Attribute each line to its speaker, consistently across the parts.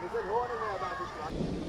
Speaker 1: نزل هون ولا بعد شوي؟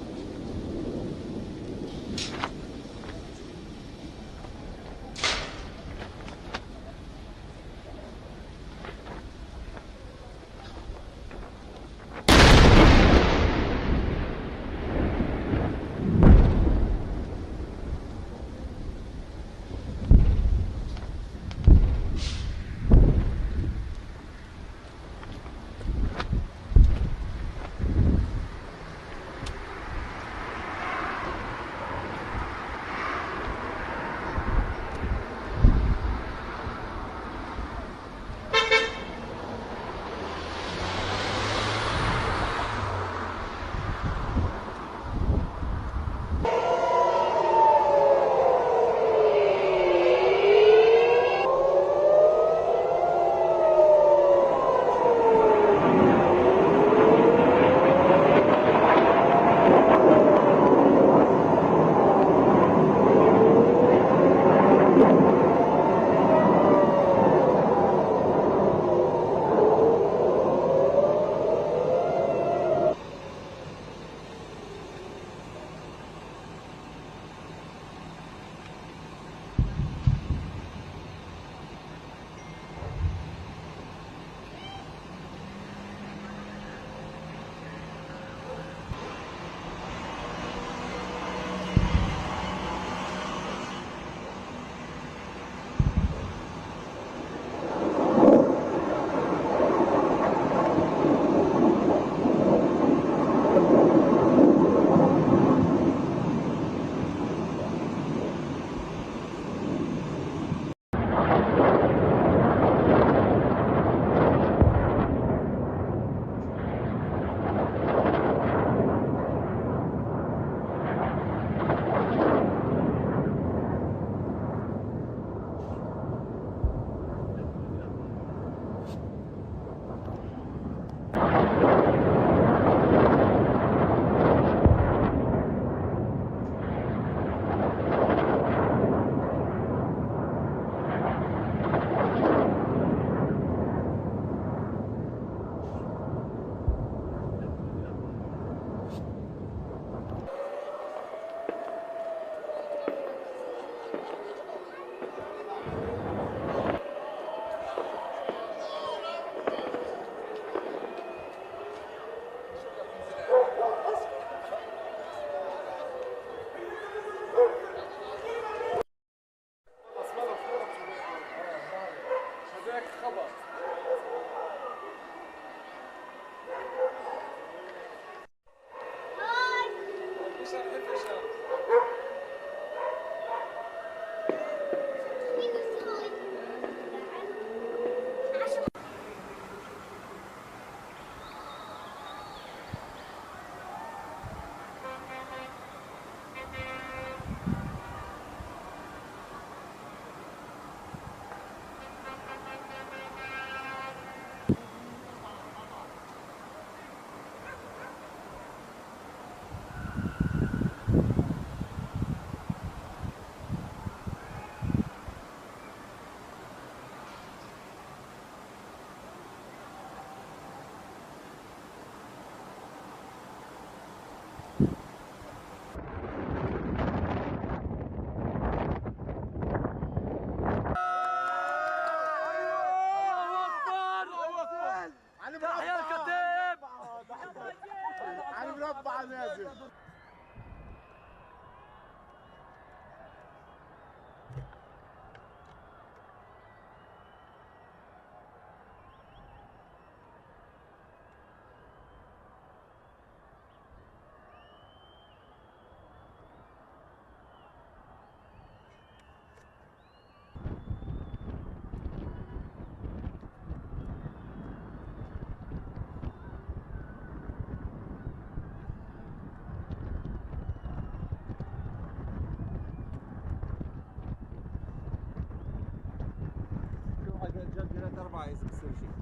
Speaker 1: على مربع نازل. جد 3 4 اذا بصير شيء.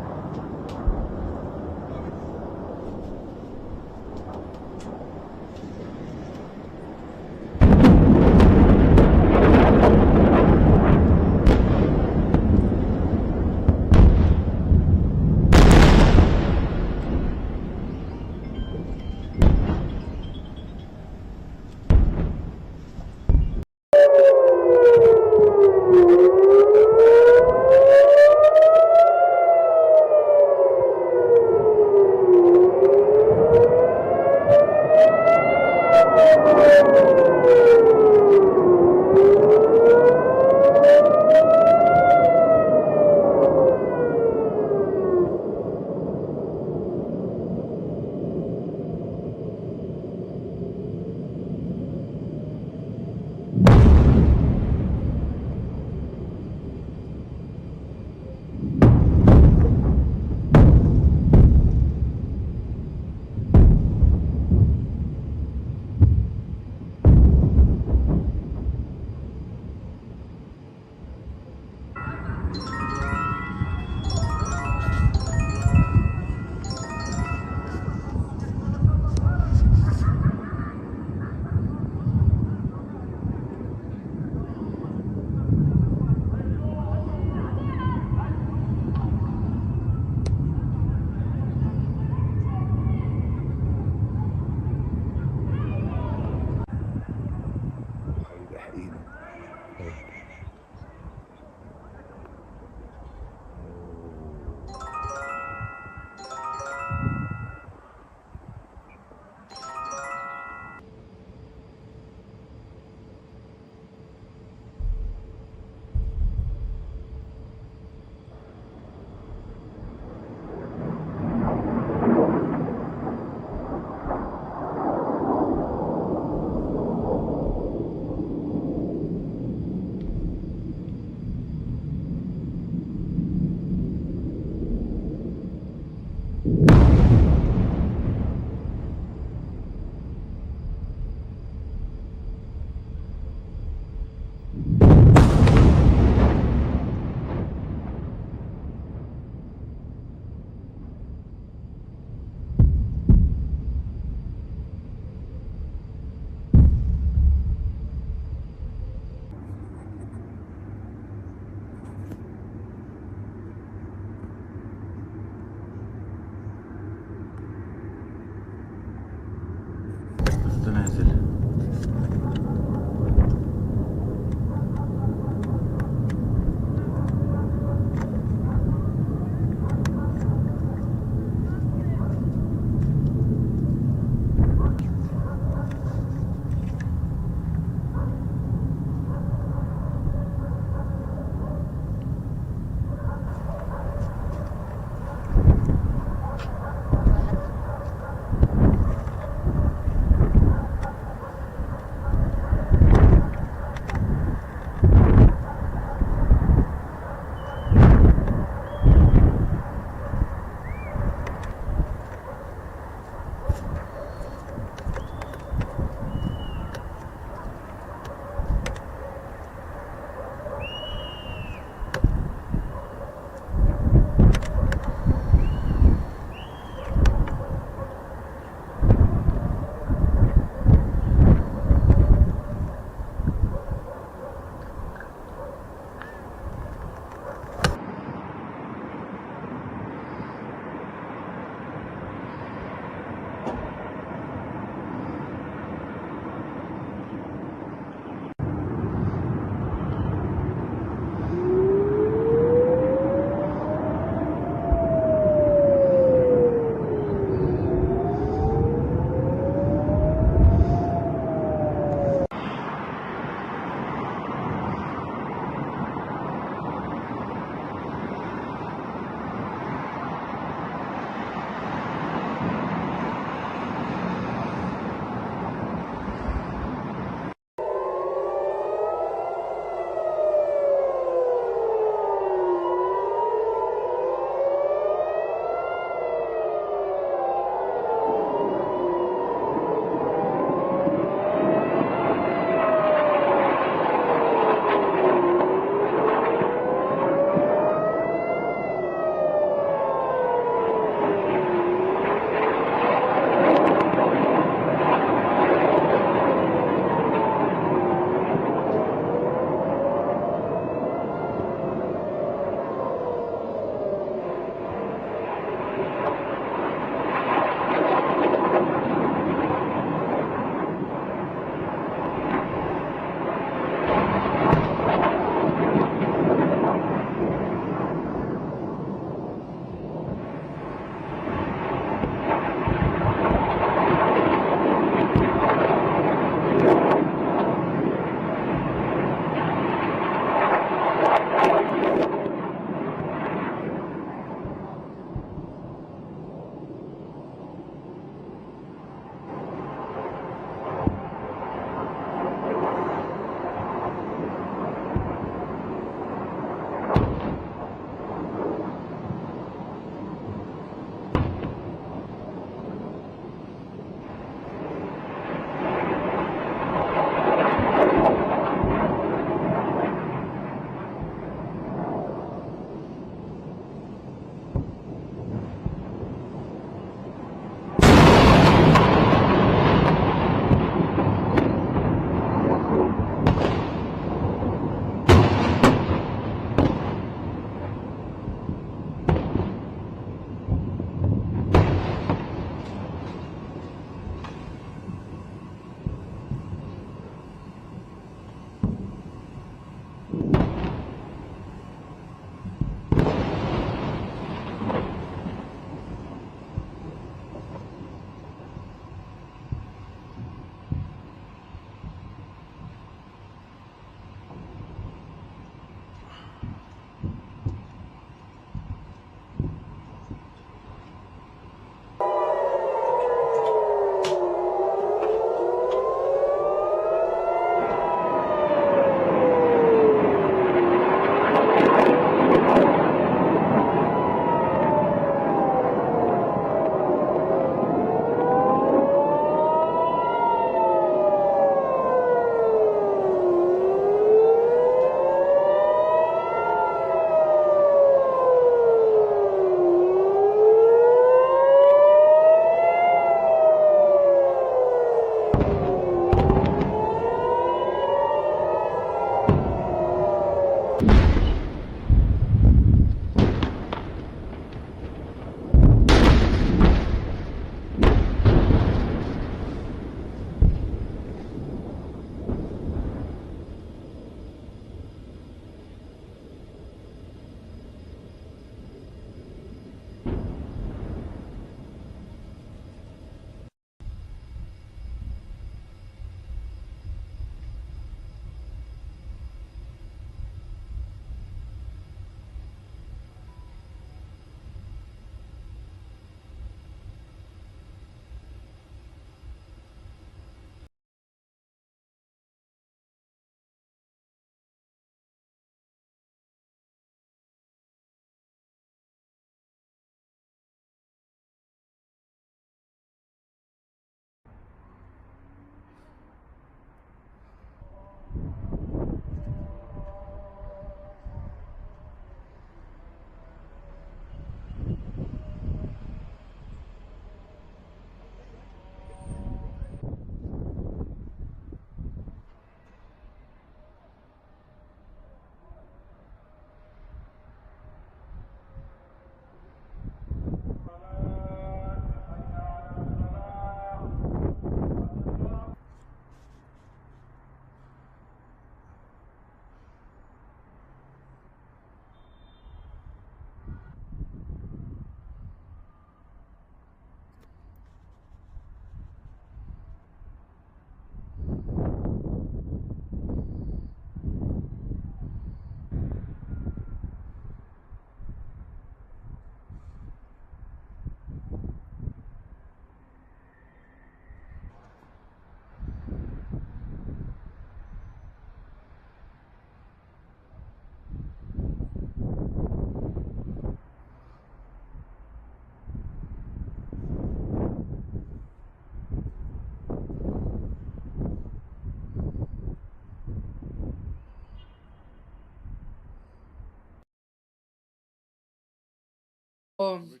Speaker 2: sobre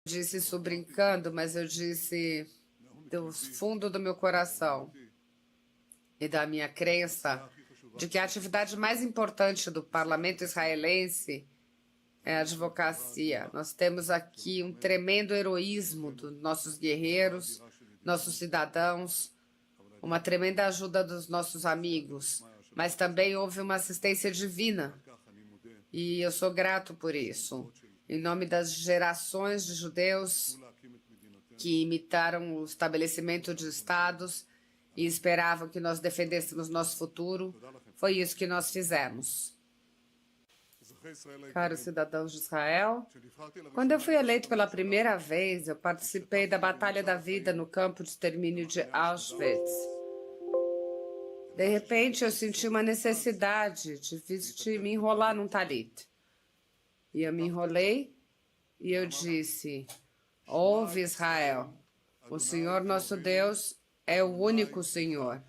Speaker 2: disse isso brincando, mas eu disse do fundo do meu coração e da minha crença de que a atividade mais importante do parlamento israelense é a advocacia. Nós temos aqui um tremendo heroísmo dos nossos guerreiros, nossos cidadãos, uma tremenda ajuda dos nossos amigos, mas também houve uma assistência divina e eu sou grato por isso. Em nome das gerações de judeus que imitaram o estabelecimento de estados e esperavam que nós defendêssemos nosso futuro, foi isso que nós fizemos. Caros cidadãos de Israel, quando eu fui eleito pela primeira vez, eu participei da Batalha da Vida no campo de extermínio de Auschwitz. De repente, eu senti uma necessidade de me enrolar num talit. E eu me enrolei e eu disse: ouve, Israel, o Senhor nosso Deus é o único Senhor.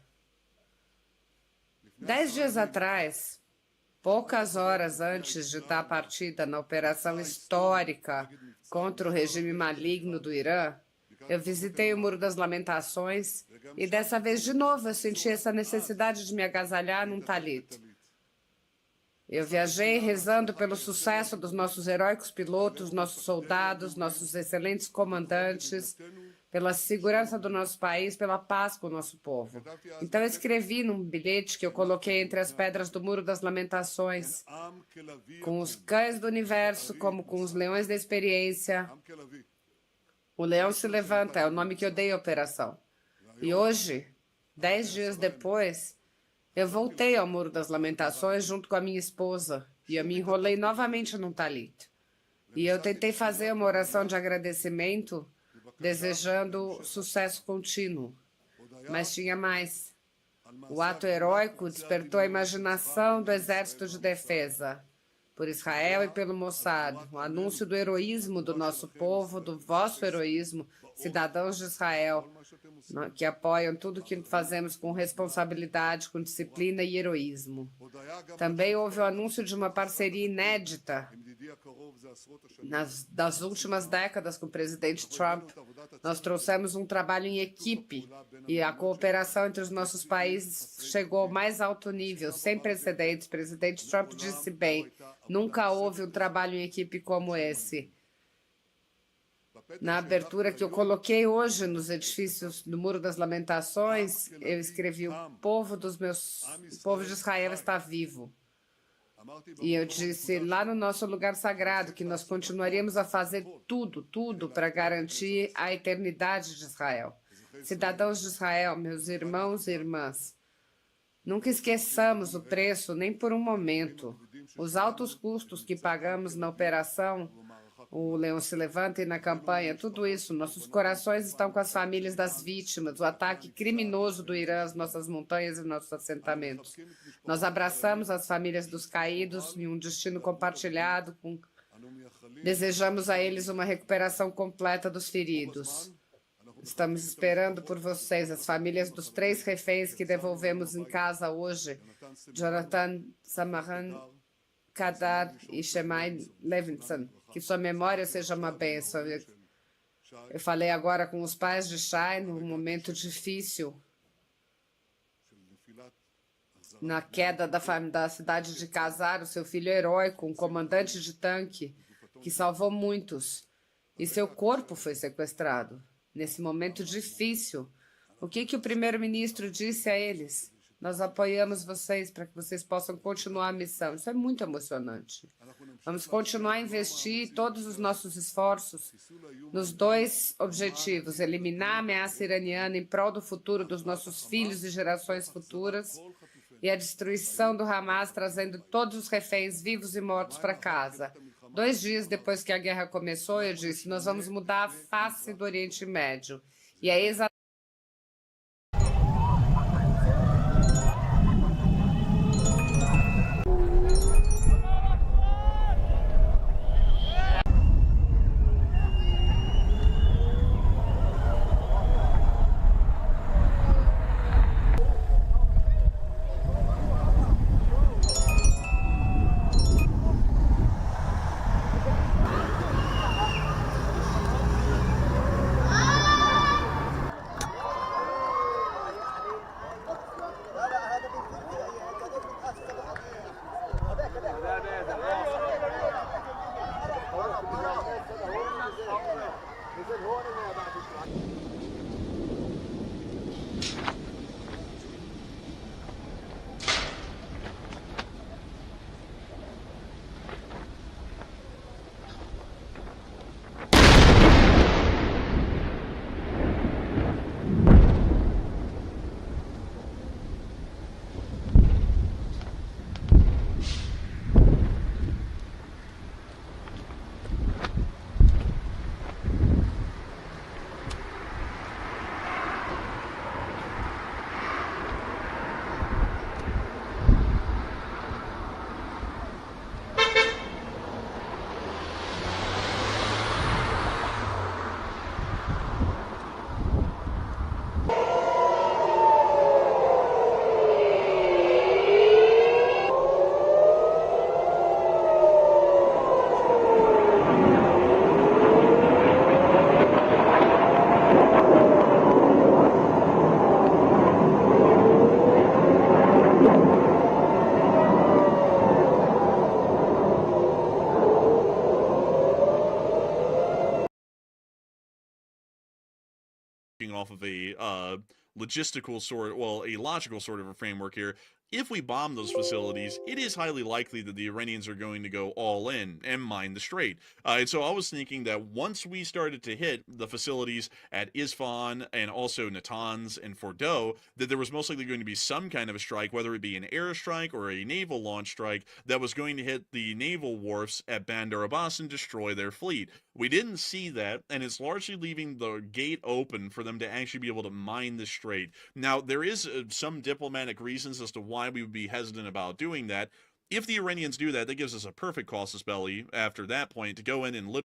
Speaker 2: 10 dias atrás, poucas horas antes de dar partida na operação histórica contra o regime maligno do Irã, eu visitei o Muro das Lamentações e dessa vez de novo eu senti essa necessidade de me agasalhar num talit. Eu viajei rezando pelo sucesso dos nossos heróicos pilotos, nossos soldados, nossos excelentes comandantes, pela segurança do nosso país, pela paz com o nosso povo. Então eu escrevi num bilhete que eu coloquei entre as pedras do Muro das Lamentações, com os cães do universo como com os leões da experiência. O leão se levanta, é o nome que eu dei à operação. E hoje, 10 dias depois, eu voltei ao Muro das Lamentações junto com a minha esposa e eu me enrolei novamente num talit. E eu tentei fazer uma oração de agradecimento, desejando sucesso contínuo. Mas tinha mais. O ato heróico despertou a imaginação do Exército de Defesa, por Israel e pelo Mossad, o anúncio do heroísmo do nosso povo, do vosso heroísmo, cidadãos de Israel, que apoiam tudo que fazemos com responsabilidade, com disciplina e heroísmo. Também houve o anúncio de uma parceria inédita das últimas décadas com o presidente Trump. Nós trouxemos um trabalho em equipe e a cooperação entre os nossos países chegou ao mais alto nível, sem precedentes. O presidente Trump disse bem, nunca houve um trabalho em equipe como esse. Na abertura que eu coloquei hoje nos edifícios do Muro das Lamentações, eu escrevi: o povo de Israel está vivo. E eu disse lá no nosso lugar sagrado que nós continuaríamos a fazer tudo para garantir a eternidade de Israel. Cidadãos de Israel, meus irmãos e irmãs, nunca esqueçamos o preço, nem por um momento. Os altos custos que pagamos na operação O Leão se Levanta e na campanha, tudo isso, nossos corações estão com as famílias das vítimas, o ataque criminoso do Irã às nossas montanhas e nossos assentamentos. Nós abraçamos as famílias dos caídos em um destino compartilhado, desejamos a eles uma recuperação completa dos feridos. Estamos esperando por vocês, as famílias dos 3 reféns que devolvemos em casa hoje, Jonathan Samaran, Kadar e Shemai Levinson. Que sua memória seja uma bênção. Eu falei agora com os pais de Shai, num momento difícil, na queda da cidade de Casar, o seu filho heróico, um comandante de tanque, que salvou muitos, e seu corpo foi sequestrado. Nesse momento difícil, o que o primeiro-ministro disse a eles? Nós apoiamos vocês para que vocês possam continuar a missão. Isso é muito emocionante. Vamos continuar a investir todos os nossos esforços nos dois objetivos: eliminar a ameaça iraniana em prol do futuro dos nossos filhos e gerações futuras, e a destruição do Hamas, trazendo todos os reféns vivos e mortos para casa. 2 dias depois que a guerra começou, eu disse: nós vamos mudar a face do Oriente Médio. E é exatamente
Speaker 3: off of a logistical sort, well, a logical sort of a framework here. If we bomb those facilities, it is highly likely that the Iranians are going to go all in and mine the strait. And so I was thinking that once we started to hit the facilities at Isfahan and also Natanz and Fordow, that there was most likely going to be some kind of a strike, whether it be an airstrike or a naval launch strike, that was going to hit the naval wharfs at Bandar Abbas and destroy their fleet. We didn't see that, and it's largely leaving the gate open for them to actually be able to mine the strait. Now, there is some diplomatic reasons as to why we would be hesitant about doing that. If the Iranians do that, that gives us a perfect casus belli after that point to go in and literally.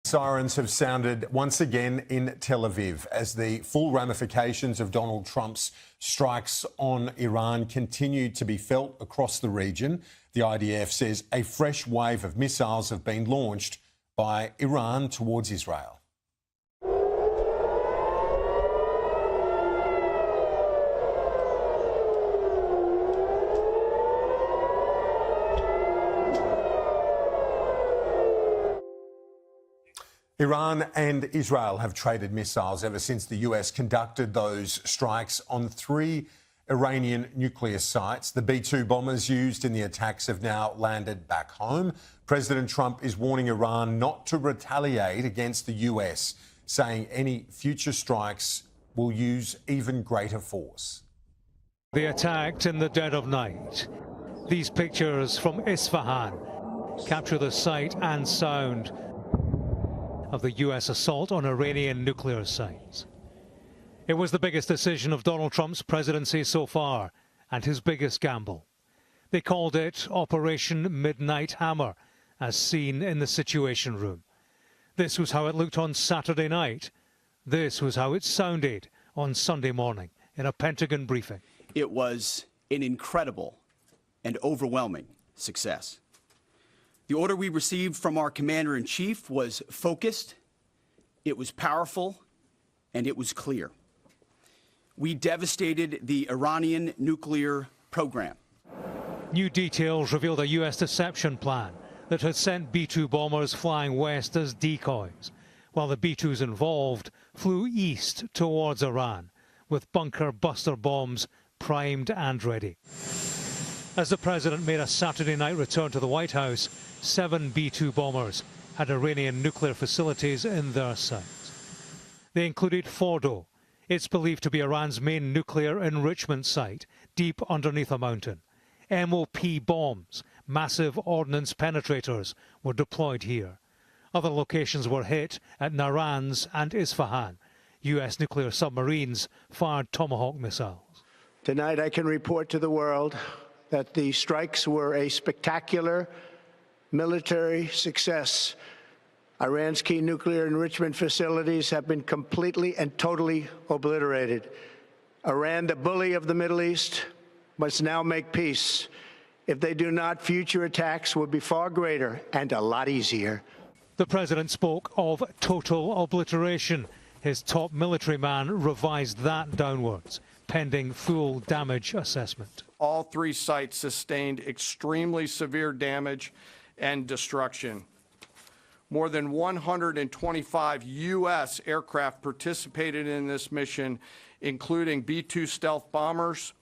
Speaker 4: Sirens have sounded once again in Tel Aviv as the full ramifications of Donald Trump's strikes on Iran continue to be felt across the region. The IDF says a fresh wave of missiles have been launched by Iran towards Israel. Iran and Israel have traded missiles ever since the US conducted those strikes on 3 Iranian nuclear sites. The B-2 bombers used in the attacks have now landed back home. President Trump is warning Iran not to retaliate against the US, saying any future strikes will use even greater force.
Speaker 5: They attacked in the dead of night. These pictures from Isfahan capture the sight and sound of the US assault on Iranian nuclear sites. It was the biggest decision of Donald Trump's presidency so far, and his biggest gamble. They called it Operation Midnight Hammer, as seen in the Situation Room. This was how it looked on Saturday night. This was how it sounded on Sunday morning in a Pentagon briefing.
Speaker 6: It was an incredible and overwhelming success. The order we received from our commander-in-chief was focused, it was powerful, and it was clear. We devastated the Iranian nuclear program.
Speaker 5: New details revealed a US deception plan that had sent B-2 bombers flying west as decoys, while the B-2s involved flew east towards Iran with bunker buster bombs primed and ready. As the president made a Saturday night return to the White House, 7 B-2 bombers had Iranian nuclear facilities in their sights. They included Fordo. It's believed to be Iran's main nuclear enrichment site, deep underneath a mountain. MOP bombs, massive ordnance penetrators, were deployed here. Other locations were hit at Naranz and Isfahan. US nuclear submarines fired Tomahawk missiles.
Speaker 7: Tonight I can report to the world that the strikes were a spectacular military success. Iran's key nuclear enrichment facilities have been completely and totally obliterated. Iran, the bully of the Middle East, must now make peace. If they do not, future attacks will be far greater and a lot easier.
Speaker 5: The president spoke of total obliteration. His top military man revised that downwards, pending full damage assessment.
Speaker 8: All 3 sites sustained extremely severe damage and destruction. More than 125 U.S. aircraft participated in this mission, including B-2 stealth bombers,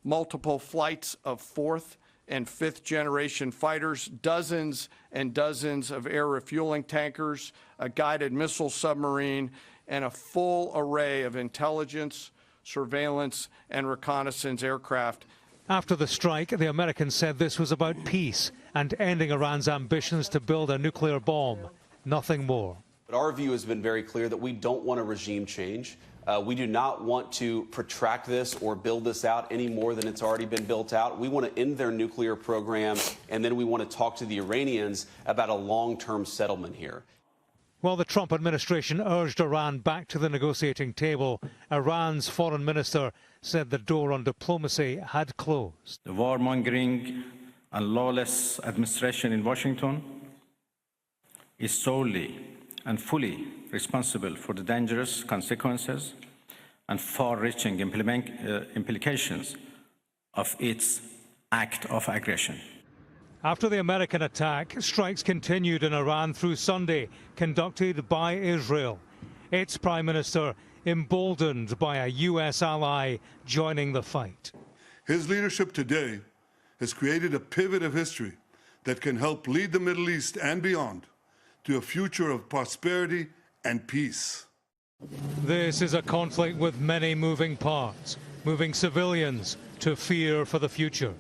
Speaker 8: multiple flights of 4th and 5th generation fighters, dozens and dozens of air refueling tankers, a guided missile submarine, and a full array of intelligence, surveillance, and reconnaissance aircraft.
Speaker 5: After the strike, the Americans said this was about peace and ending Iran's ambitions to build a nuclear bomb. Nothing more.
Speaker 9: But our view has been very clear that we don't want a regime change. We do not want to protract this or build this out any more than it's already been built out. We want to end their nuclear program, and then we want to talk to the Iranians about a long-term settlement here.
Speaker 5: While the Trump administration urged Iran back to the negotiating table, Iran's foreign minister said the door on diplomacy had closed.
Speaker 10: The warmongering and lawless administration in Washington is solely and fully responsible for the dangerous consequences and far-reaching implications of its act of aggression.
Speaker 5: After the American attack, strikes continued in Iran through Sunday, conducted by Israel. Its prime minister emboldened by a U.S. ally joining the fight.
Speaker 11: His leadership today has created a pivot of history that can help lead the Middle East and beyond to a future of prosperity and peace.
Speaker 5: This is a conflict with many moving parts, moving civilians to fear for the future.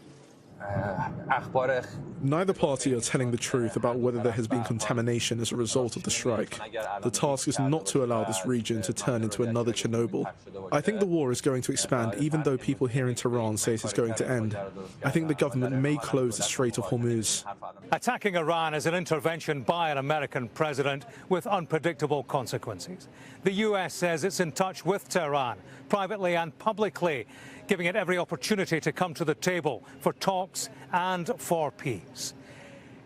Speaker 12: Neither party are telling the truth about whether there has been contamination as a result of the strike. The task is not to allow this region to turn into another Chernobyl. I think the war is going to expand, even though people here in Tehran say it is going to end. I think the government may close the Strait of Hormuz.
Speaker 5: Attacking Iran is an intervention by an American president with unpredictable consequences. The U.S. says it's in touch with Tehran, privately and publicly, giving it every opportunity to come to the table for talks and for peace.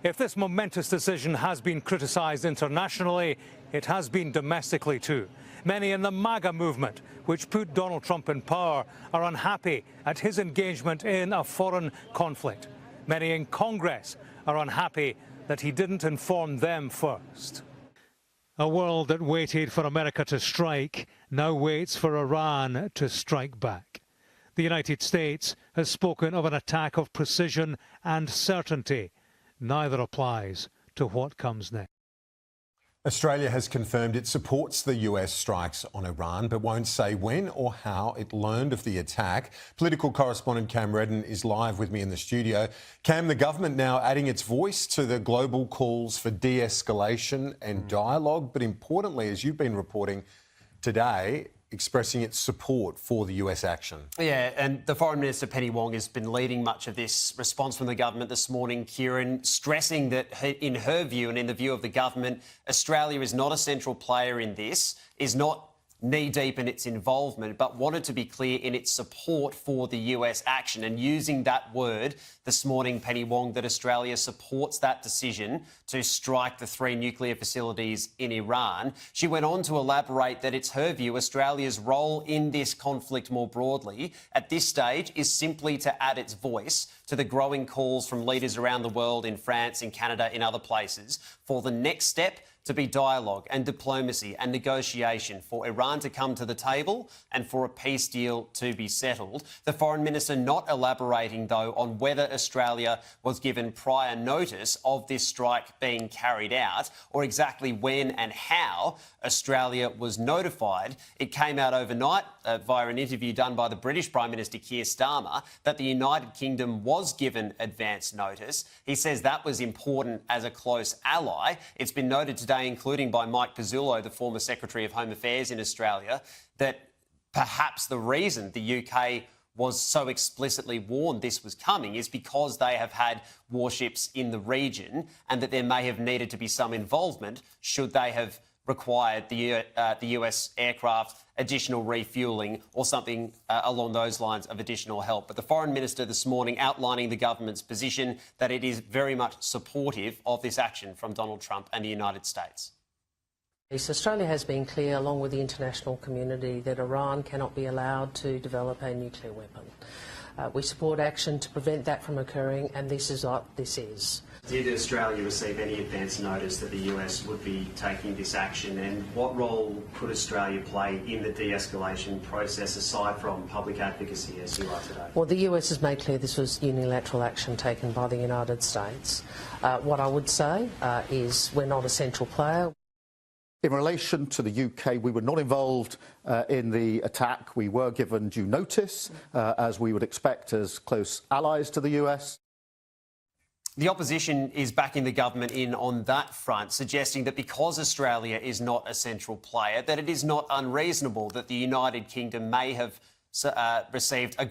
Speaker 5: If this momentous decision has been criticized internationally, it has been domestically too. Many in the MAGA movement, which put Donald Trump in power, are unhappy at his engagement in a foreign conflict. Many in Congress are unhappy that he didn't inform them first. A world that waited for America to strike now waits for Iran to strike back. The United States has spoken of an attack of precision and certainty. Neither applies to what comes next.
Speaker 4: Australia has confirmed it supports the US strikes on Iran, but won't say when or how it learned of the attack. Political correspondent Cam Redden is live with me in the studio. Cam, the government now adding its voice to the global calls for de-escalation and dialogue, but importantly, as you've been reporting today, expressing its support for the US action.
Speaker 13: Yeah, and the Foreign Minister, Penny Wong, has been leading much of this response from the government this morning, Kieran, stressing that in her view and in the view of the government, Australia is not a central player in this, is not knee-deep in its involvement, but wanted to be clear in its support for the US action. And using that word this morning, Penny Wong, that Australia supports that decision to strike the 3 nuclear facilities in Iran. She went on to elaborate that it's her view Australia's role in this conflict more broadly at this stage is simply to add its voice to the growing calls from leaders around the world, in France, in Canada, in other places, for the next step to be dialogue and diplomacy and negotiation for Iran to come to the table and for a peace deal to be settled. The Foreign Minister not elaborating, though, on whether Australia was given prior notice of this strike being carried out or exactly when and how Australia was notified. It came out overnight via an interview done by the British Prime Minister Keir Starmer that the United Kingdom was given advance notice. He says that was important as a close ally. It's been noted today, including by Mike Pizzullo, the former Secretary of Home Affairs in Australia, that perhaps the reason the UK was so explicitly warned this was coming is because they have had warships in the region and that there may have needed to be some involvement should they have required the US aircraft additional refuelling or something along those lines of additional help. But the Foreign Minister this morning outlining the government's position that it is very much supportive of this action from Donald Trump and the United States.
Speaker 14: Australia has been clear, along with the international community, that Iran cannot be allowed to develop a nuclear weapon. We support action to prevent that from occurring, and this is what this is.
Speaker 13: Did Australia receive any advance notice that the US would be taking this action, and what role could Australia play in the de-escalation process aside from public advocacy as you are today?
Speaker 14: Well, the US has made clear this was unilateral action taken by the United States. What I would say is we're not a central player.
Speaker 15: In relation to the UK, we were not involved in the attack. We were given due notice, as we would expect as close allies to the US.
Speaker 13: The opposition is backing the government in on that front, suggesting that because Australia is not a central player, that it is not unreasonable that the United Kingdom may have received a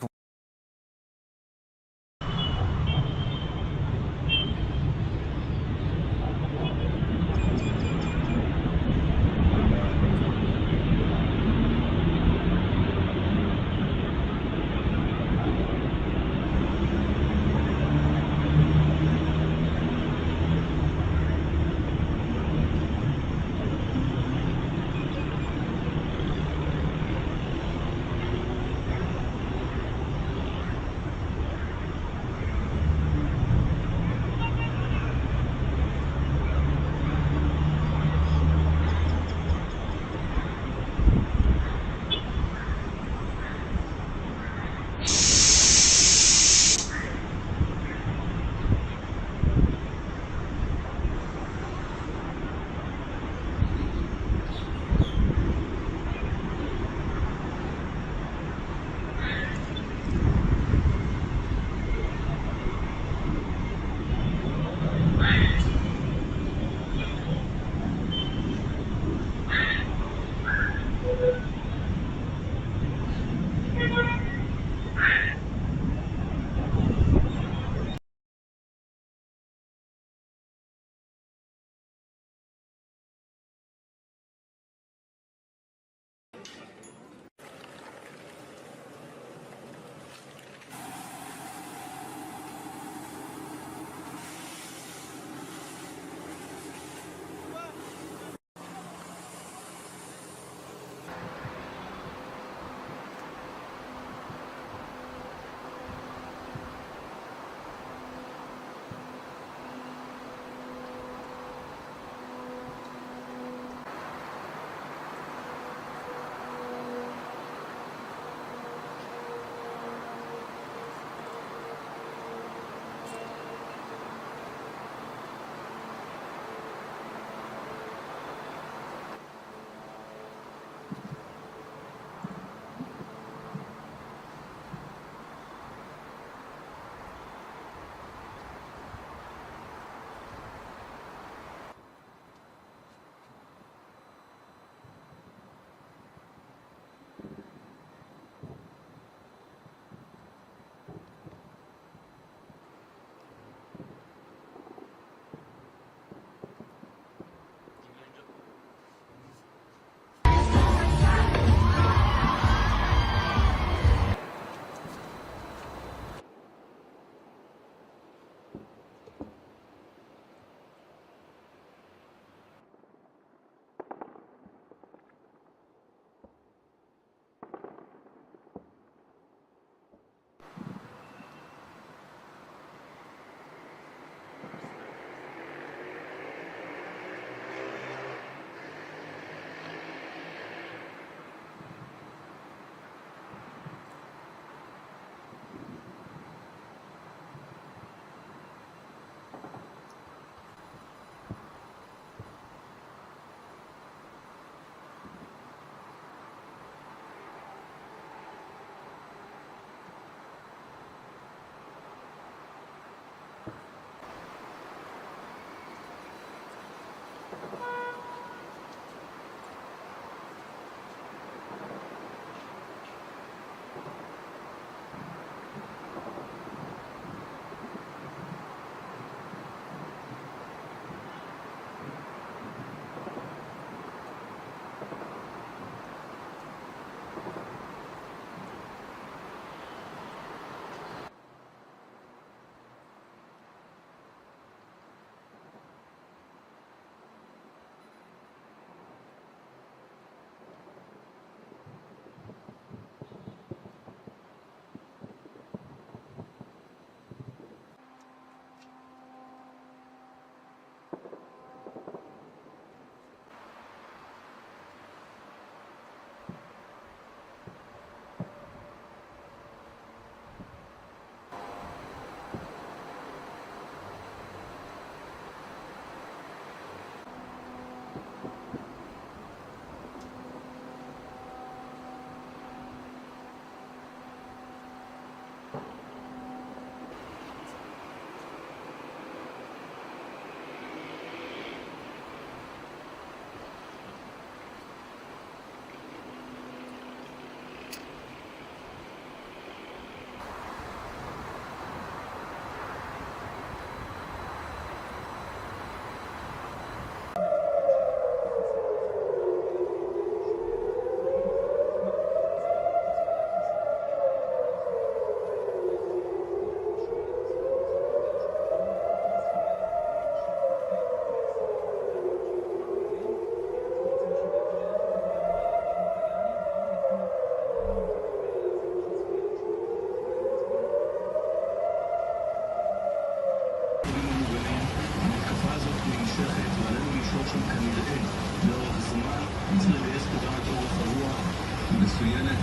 Speaker 16: מצוינת,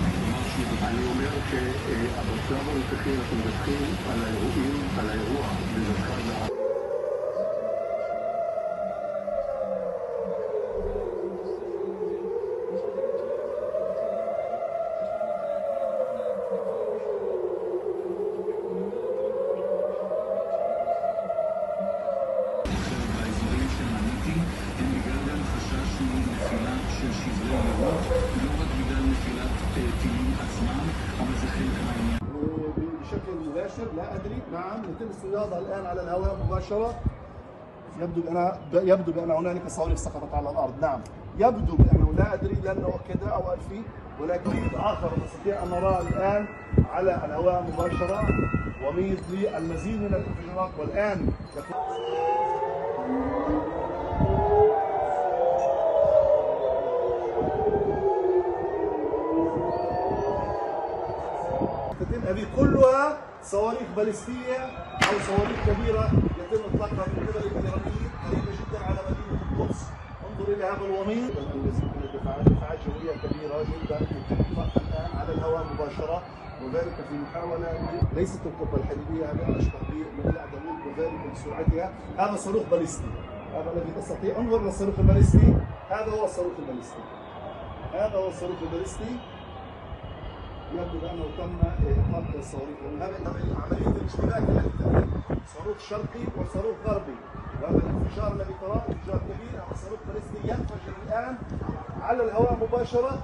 Speaker 16: אני אומר שבשלב הנוכחי אנחנו מדווחים על האירועים, על האירוע במרכז הארץ.
Speaker 17: بشكل مباشر لا ادري. نعم يتم الصياده الان على الهواء مباشره. يبدو بان هنالك صواريخ سقطت على الارض. نعم يبدو بانه لا ادري لن نؤكدها او الفي، ولكن اخر نستطيع ان نراه الان على الهواء مباشره وميض للمزيد من الانفجارات والان هذه كلها صواريخ باليستيه او صواريخ كبيره يتم اطلاقها من قبل الايرانيين قريبه جدا على مدينه القدس. انظر الى هذا الوميض. دفاعات جويه كبيره جدا تتم الان على الهواء مباشره، وذلك في محاوله ليست القبه الحديديه، هذا اشبه بمثل العدوين وذلك بسرعتها. هذا صاروخ باليستي، هذا الذي تستطيع. انظر للصاروخ الباليستي، هذا هو الصاروخ الباليستي، هذا هو الصاروخ الباليستي. يبدو بانه تم اطلاق الصواريخ. هذه عمليه الاشتباك التي تتم صاروخ شرقي وصاروخ غربي، وهذا الانفجار الذي تراه انفجار كبير. هذا صاروخ فلسطيني ينفجر الان على الهواء مباشره.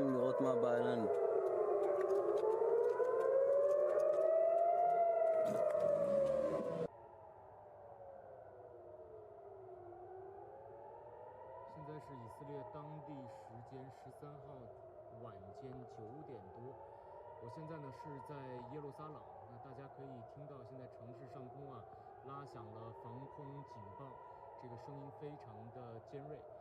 Speaker 18: לראות מה בא אלינו.
Speaker 19: 现在是以色列当地时间13号晚间9点多，我现在呢是在耶路撒冷，那大家可以听到现在城市上空啊拉响了防空警报，这个声音非常的尖锐。